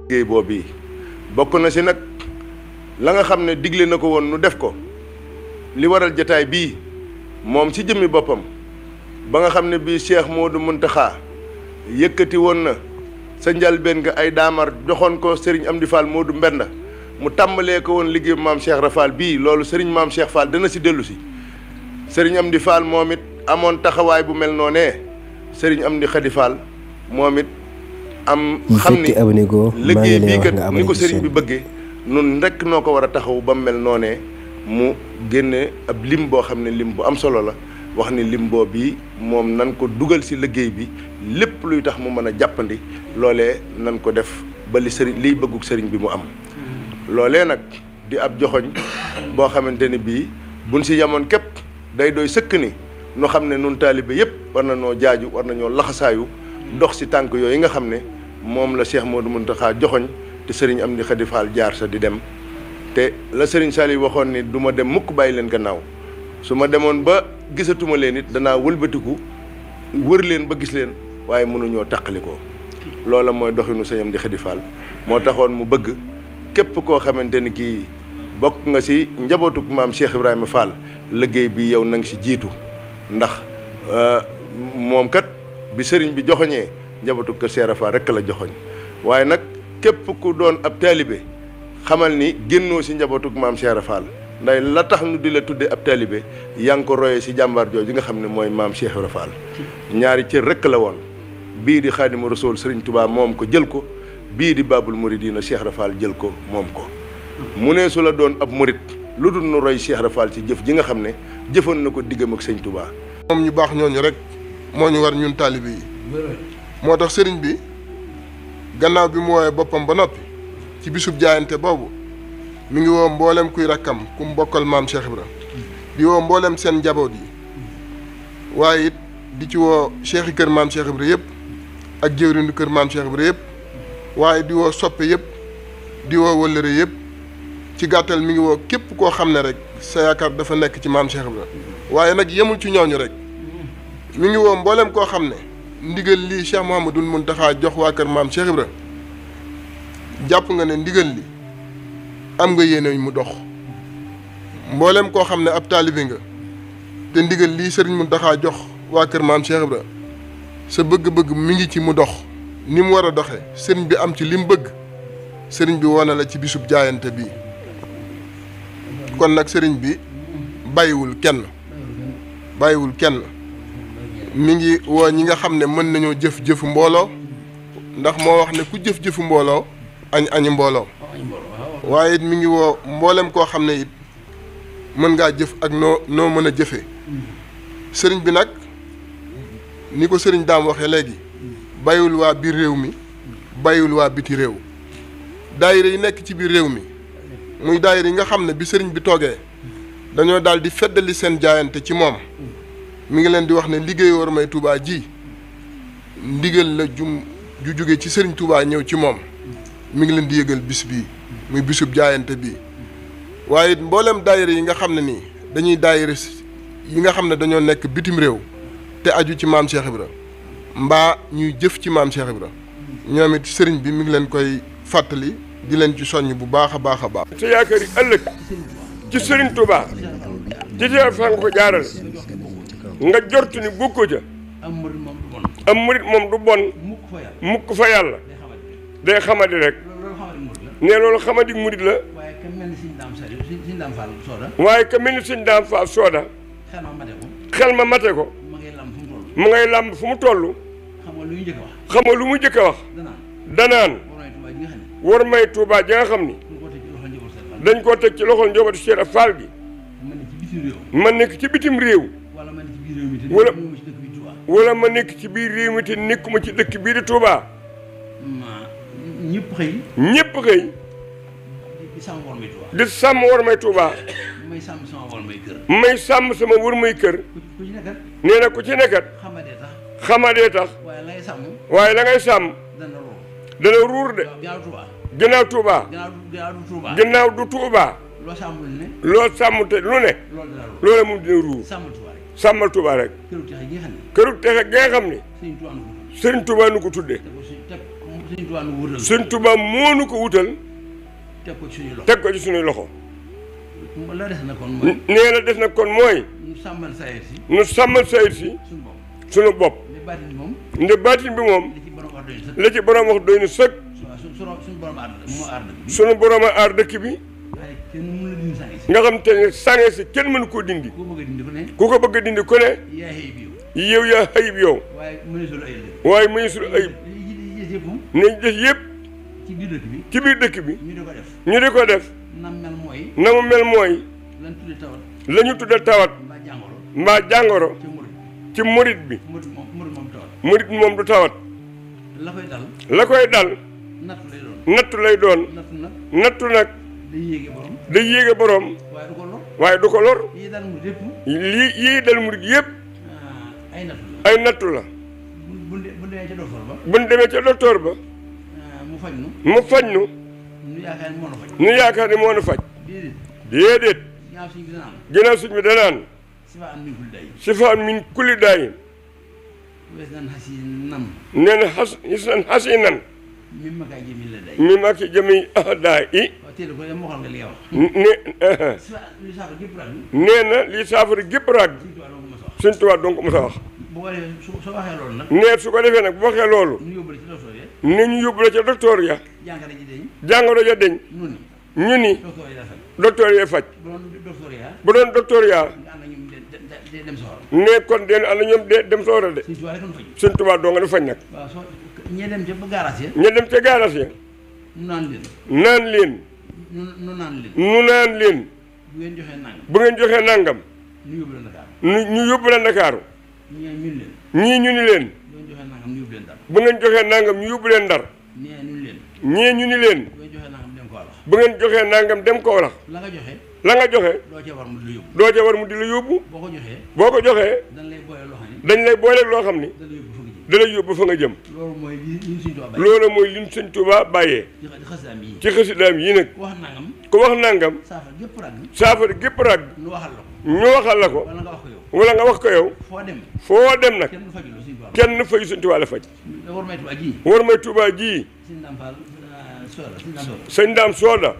liggéey boobu bokk na si nag la nga xam ne digle na ko woon nu def ko li waral jataay bii moom si jëmmi boppam ba nga xam ne bii Cheikh Modou Mountakha yëkkati woon na sa njalbeen nga ay daamar joxoon ko Serigne Amdi Fall Modou Mbenda mu tàmbalee ko woon liggéey maam Cheikh Rafal bii loolu Serigne maam Cheikh Fall dana si dellu si Serigne Amdi Fall moom it amoon taxawaay bu mel noonee Serigne Amdi Khady Fall moom it am xam ni liggéey bii kat ni ko Serigne bi bëggee nun rekk noo ko war a taxaw ba mel noonee mu génne ab lim boo xam ne lim bu am solo la wax ni lim boo bii moom nan ko dugal si liggéey bi lépp luy tax mu mën a jàppandi loolee nan ko def ba li sëriñ liy bëggug sëriñ bi mu am loolee nag di ab joxoñ boo xamante ni bii buñ si yamoon képp day doy sëkk ni nu xam ne nun taalibe yëpp war na noo jaaju war na ñoo laxasaayu dox si tànk yooyu nga xam ne moom la Cheikh Modou Mountakha joxoñ te sëriñ Amdi Khady Fall jaar sa di dem te la sëriñ Saliou waxoon ni du ma dem mukk bàyyi leen gannaaw su ma demoon ba gisatuma leen it danaa wëlbatiku wër leen ba gis leen waaye mënuñoo tàqalikoo loola mooy doxinu sëñ Amdi Khady Fall moo taxoon mu bëgg képp koo xamante ni kii bokk nga si njabootuk maam Cheikh Ibrahima Fall liggéey bi yow na nga si jiitu ndax moom kat bi sëriñ bi joxoñee njabootuk kër Cheikh Fall rekk la joxoñ waaye nag képp ku doon ab taalibe xamal ni génnoo si njabootuk maam Cheikh Fall nday la tax nu di la tudde ab taalibe yaa ngi ko royee si jàmbaar jooju nga xam ne mooy maam Cheikh Fall ñaari cër rekk la woon bii di Xaadimu Rasuul Sëriñ Tuubaa moom ko jël ko bii di Baabul Muridiina Cheikh Fall jël ko moom ko mu ne su la doon ab murit lu dul nu roy Cheikh Fall ci jëf ji nga xam ne jëfoon na ko diggam ak sëñ Tuubaa moom ñu baax ñooñu rek moo ñu war ñun taalibe yi moo tax sëriñ bi gannaaw bi mu woowee boppam ba noppi ci bisub jaayante boobu mi ngi woo mboolem kuy rakkam ku mu bokkal maam Cheikh Ibra di woo mboolem seen njaboot yi waaye it di ci woo cheikh yi kër maam Cheikh Ibra yëpp ak jëwriñu kër maam Cheikh Ibra yëpp waaye di woo soppe yëpp di woo wëllëre yëpp ci gàttal mi ngi woo képp koo xam ne rek sa yaakaar dafa nekk ci maam Cheikh Ibra waaye nag yemul ci ñooñu rek mi ngi woo mboolem koo xam ne ndigal lii Cheikh Mouhamadoul Mountakha jox waa kër maam Cheikh Ibra jàpp nga ne ndigal li am nga yéene mu dox mboolem koo xam ne ab taalibe nga te ndigal lii sëriñ Mountakha jox waa kër maam Cheikh Ibra sa bëgg-bëgg mi ngi ci mu dox ni mu war a doxe sëriñ bi am ci li mu bëgg sëriñ bi woona la ci bisub jaayante bii kon nag sëriñ bi bàyyiwul kenn mi ngi woo ñi nga xam ne mën nañoo jëf-jëfu mbooloo ndax moo wax ne ku jëf-jëfu mbooloo añi mbooloo waaye it mi ngi woo mboolem koo xam ne it mën ngaa jëf ak noo mën a jëfee sëriñ bi nag ni ko sëriñ daam waxee léegi bàyyiwul waa biir réew mi bàyyiwul waa biti réew daayira yi nekk ci biir réew mi muy daayira yi nga xam ne bi sëriñ bi toogee dañoo daal di feddali seen jaayante ci moom mi ngi leen di wax ne liggéey war may Touba ji ndigal la ju jóge ci sëriñ Touba ñëw ci moom mi ngi leen di yëgal bis bii muy bisub jaayante bii waaye it mboolem daayira yi nga xam ne nii dañuy daayira yi nga xam ne dañoo nekk bitim réew te aju ci maam Cheikh Ibra mbaa ñuy jëf ci maam Cheikh Ibra ñoom it sëriñ bi mi ngi leen koy fàttali di leen ci soññ bu baax a baax a baax. te yaakaar yi ëllëg ci sëriñ Touba ci teel fa nga ko jaaral nga jortu ni bokkoo ja am murit moom du bon mukk fa yàlla day xamadi rek ne loolu xamadi murit la waaye ka mel ni sëñ Daam Faal Sooda xel ma mate ko mu ngay làmb fu mu toll xam nga lu mu jëkk a wax danaan war may Tuubaa ja nga xam ni dañ koo teg ci loxol njabootu Cheikh Fall gi ma nekk ci bitim réew wala ma nekk ci biir réew mi te nekkuma ci dëkk bii di Touba ñëpp xëy di sàmm war may Touba may sàmm sama war may kër nee na ku ci nekkat xamadee tax waaye la ngay sàmm dana ruur de ginnaaw Touba ginnaaw du Touba loo sàmm te lu ne loola moom dina ruur sàmmal Touba rek këru texe gi nga xam ni Sëriñ Touba nu ko tudde Sëñ Tuubaa moo nu ko wutal teg ko ci suñuy loxo teg ko ci suñuy loxo la des na kon mooy nee na des na kon mooy ñu sàmmal sayir si nu sàmmal sayit si suñu bopp suñu bopp ne baatin moom nde baatin bi moom li ci borom wax doy na sëkk la ci borom wax doy na sëkk suñu borom aar moo aar dëkk bi suñu borom a aar dëkk bi waaye kenn mënu la dindi sànni si nga xam te ne sànge si kenn mënu koo dindi ku bëgg a dindi ku ne ku ko bëgg a dindi ku ne yaa xëy bi yow yaa xayib yow waaye mëneesul ay dëkk waaye mëneesul ayib li yëpp nañ def yëpp ci biir dëkk bi ci biir dëkk bi ñu di ko def ñu di ko def nam mel mooy na mu mel mooy lan tudde tawat la ñu tudde tawat mbaa jàngoro mbaa jàngoro ci murid ci murit bi murid moom tawat murit moom du tawat la koy dal la koy dal nattu lay doon nattu lay doon nattu nag nattu nag day yéege borom day yéege boroom waaye du ko lor waaye du ko lor yi dal mu lépp yii dal murit yëpp ay nattu la ay nattu la bu demee ca docteur ba buñ demee ca docteur ba mu faj nu mu faj nu nu yaakaar ni moo na faj nu yaakaar ni moo nu faj déedéet déedéet ñaaw suñu gis naan ginnaaw suñ bi danaan si fa am min kul day sifaan min kulli daayin wees nan xas yi nam nee na xasinan xasinan mi ma kaay jëmi la day mi ma ki jëmi ahdaa i waaw téel ko dem waxal nga li nga wax ne si fa li saafara gépp rag nee na lii saafara gépp ràgg suñu tubaab doo ko suñ tubaab donc mu ma sa wax sa wax bu ko defee soo waxee loolu nag nee su ko defee nag bu waxee loolu ñu yóbbu la ci docteur yi ni ñu yóbbu la ca docteur ya jàngale ji dañ jàngoro ja deñ nu ni ñu ni docteur yi la faj docteur yee faj bu doon docteur ya bu doon docteur yaa nga ànd ak ñoom de dem sawar ne kon den ànd ñoom de dem soora de suñu tubaab rek nu faj suñ tubaab doo nga du faj nag waaw soo ñee dem ca ba gaaraas ya ñu dem ca gaaras ya nu naan leen naan leen nu naan leen nu naan leen bu ngeen joxee nang bu ngeen joxee nangam ñu yóbbu leen Dakar ñu yóbbu la Ndakaaru ñee ñun leen ñii ñu ni leen bu ngeen joxee nangam ñu yóbbu leen Dakar bu ngeen joxee nangam ñu yóbbu leen Ndar nee ñun leen ñii ñu ni leen bu ngeen joxee nangam dem ko wax bu ngeen joxee nangam dem ko walax la nga joxe la nga joxe doo ca war mu di la yóbbu doo ca war mu di la yóbbu boo ko joxee boo ko joxee dañ lay boole loo xam ne dañ lay booleeg loo xam ni da lay yóbbu fa nga jëm da lay yóbbu fa nga jëm loolu mooy li ñu suñu tubaab bay loolu mooy liñ sëñ Tuubaa bàyyee ci xasidaam yi ci xasidaam yi nag wax nangam ku wax nangam saafara gépp rag saafara gépp ràgg nu waxal la ko ñu waxal la ko wala nga wax ko yow wala nga wax ko yow foo dem foo dem nag kenn du faju la suñu tubaab kenn fayu sëñ Tuubaa la faj da war may tubaab ji war may Tuubaa ji suñu daam faal soola suñu daam soola sëñ Daam Sooda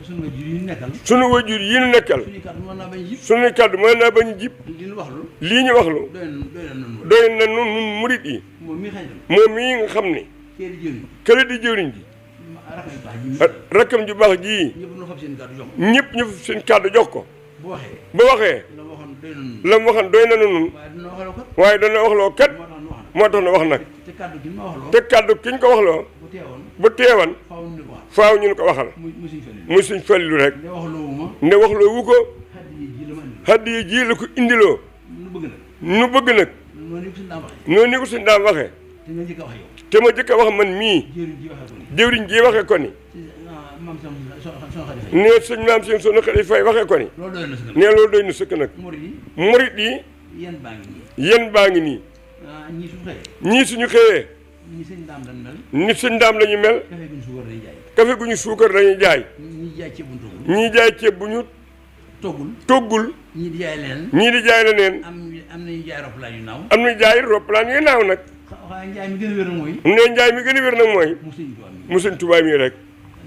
suñu wajur yi ñu nekkal sunu wajur yi ñu nekkal suñu kàddu mën naa bañ jib sunuy kàddu mën naa bañ jib li ñu wax lu lii ñu wax lu doy na noonu doy na nun murit yi moom mii xañ tam moom mii nga xam ni kee di jëriñ kële di jëwriñ ji rakam yu baax ji rakkam ju baax ji ñëpp nu fab seen kàddu jox ñëpp ñu seen kàddu jox ko bu waxee ba waxee la waxoon doy na noonu la mu waxan doy na nun waaye dina waxaloo kat waaye dana waxloo kat moo tax nu wax moo tax na wax nag te kàddu gi ma waxaloo te kàddu kiñ ko waxloo bu teewoon bu teewan faaw nu ko wax faaw ñu ko waxal mu suñ fële muy suñ fallilu rek ne waxaloo wu ma ne waxloo wu ko xaddi yi ji la ma andi xaddi yi ji la ko indiloo nu bëgg nag nu bëgg nag noonu ko suñu daan waxee noonu ni ko suñ daan waxee te nga njëkk a wax yow te ma jëkk a wax man mii jëriñ ji waxee ko jëwriñ ji waxee ko ni ni maam soxna xadi fay ne sëñ maam seen sonu xadi fay waxee ko ni loolu doy na si ne loolu doy na sëkk nag murid yi murit yi yéen baa ngi nii yéen baa ngi nii ñii suñu xëyee ñii suñu xëyee ñii sëñ daam dañ mel ni sëñ daam la ñu mel café guñ suukar dañuy jaay kafe gu ñu suukar dañuy jaay ñii jaay ceeb bu toggul ñii jaay ceeb bu ñu toggul toggul ñii di jaay leneen ñii di jaay leneen am nañu jaay roppalaan yu naaw am na jaay roppalaan yu naaw nag waaye njaay mi gën a wér nag mooy ne njaay mi gën a wér nag mooy mu sëñ tubaab mi mu sëñ Tuubaa mi rek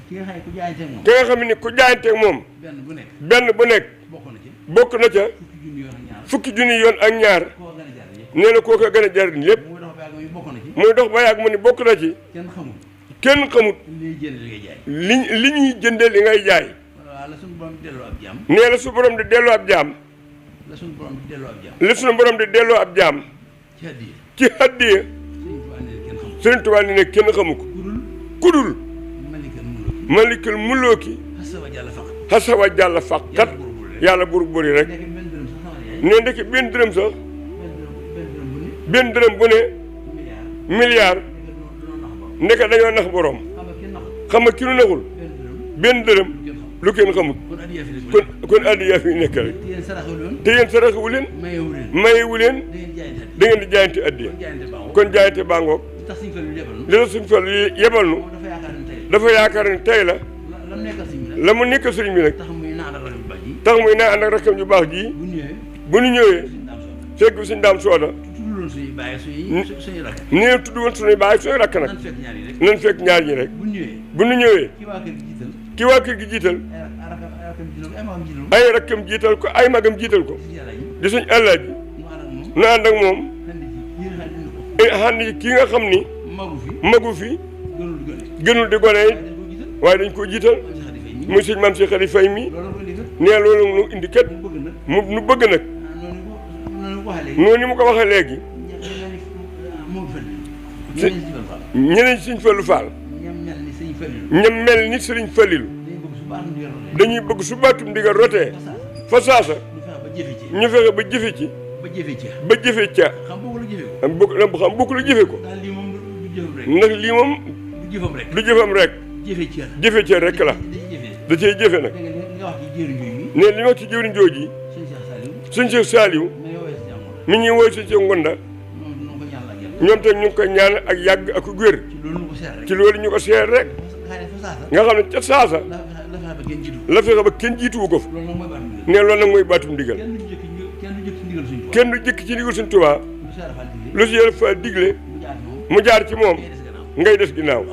ki nga xam ne ku jaayanteeg moom ki nga xam ne ku jaayanteeg moom benn bu nekk benn bu nekk bokk na ci bokk na ca fukki junni yoon fukki junni yoon ak ñaar ak ñaar koo gën a jar yi nee na koo ko gën a jar lépp muy dox ba yàgg muy bokk na ci muy dox ba yàgg mu ni bokk na ci kenn xamul kenn xamut liy jënd li ngay jaay li ñuy jëndee li ngay jaay waaw la suñu borom di delloo ab jaam nee na su borom di delloo ab jaam la suñu borom di delloo ab jaam li suñu borom di delloo ab jaam ci addiya ci addiya sëñ Tuubaa nee Sëriñ Tuubaa ni ne kenn xamul kenn xamu ko kudul kudul malikal mulki malikul mulooki xasawa jàll faq xasawa jàll faqat yàlla buur bëri rek nekk benn dërëm sax sama yaay ne ndekki benn dërëm sax benn dërëm bu ne benn dërëm bu ne milliard nekk ndeke dañoo doon nax borom nax borom xam nga xam nga kenn nax ki nu naxul benn dërëm benn dërëm lu kenn xamut kon addiya fi nekk kon addiya fi nekk rek te yéen saraxul woon te yéen saraxewu leen mayewu leen mayewu leen da ngeen jaayante da ngeen di jaayante addiya kon jaayante baaxoo kon jaayante bàngoog li tax suñu fële lebal li la suñu fal yebal nu moom dafa dafa yaakaar ne tey yaakaar ne tey la la mu nekkal si mi nag la mu nekk sëriñ bi nag tax muy naan ak rajo bu baax ji tax muy naa ànd ak rakkam ju baax ji bu ñëwee bu ñu ñëwee suñu daam soxla fekk suñu daam sooda tuddul woon suñuy bàyyi suñuy rakk. ni leen tudd woon suñuy bàyyi suñuy rakk nag. nan fekk ñaar yi rek. nan fekk ñaar ñi rek. bu ñu ñëwee. ki waa kër gi jiital. ay rakkam jiital ko ay magam jiital ko. di suñ Alaaji. nu ànd ak moom. xandi kii nga xam ni. magu fi. gënul di gone it. waaye dañ koo jiital. muy sëñ Maam Cheikh Khady Faye mi. nee loolu nu indi kat. nu bëgg nag. noonu ni mu ko waxee léegi. ñeneen Sëñ Fallu Fall. ñam mel ni Sëriñ Fallilu. dañuy bëgg su baatum ndigal rotee. fa saasa. ñu fexe ba jëfe ci. ba jëfe ca. xam bokk la jëfe ko. ndax lii moom. du jëfam rek. jëfe ca rek la. da cee jëfe nag. ne li wax ci jëwriñ jooji. Sëñ Cheikh Saliou. mi ñuy woy Sëñ Cheikh Ngonda. ñoom te ñu ngi koy ñaan ak yàgg ak wér. ci loolu ñu ko seer rek. nga xam ne ca saasa. la fexe ba kenn jiituwu ko fa. ne loolu nag mooy baatum ndigal. kenn du jëkk ci ndigal Sëñ Tuubaa. lu si yàlla fa digle. mu jaar ci moom. ngay des ginnaaw.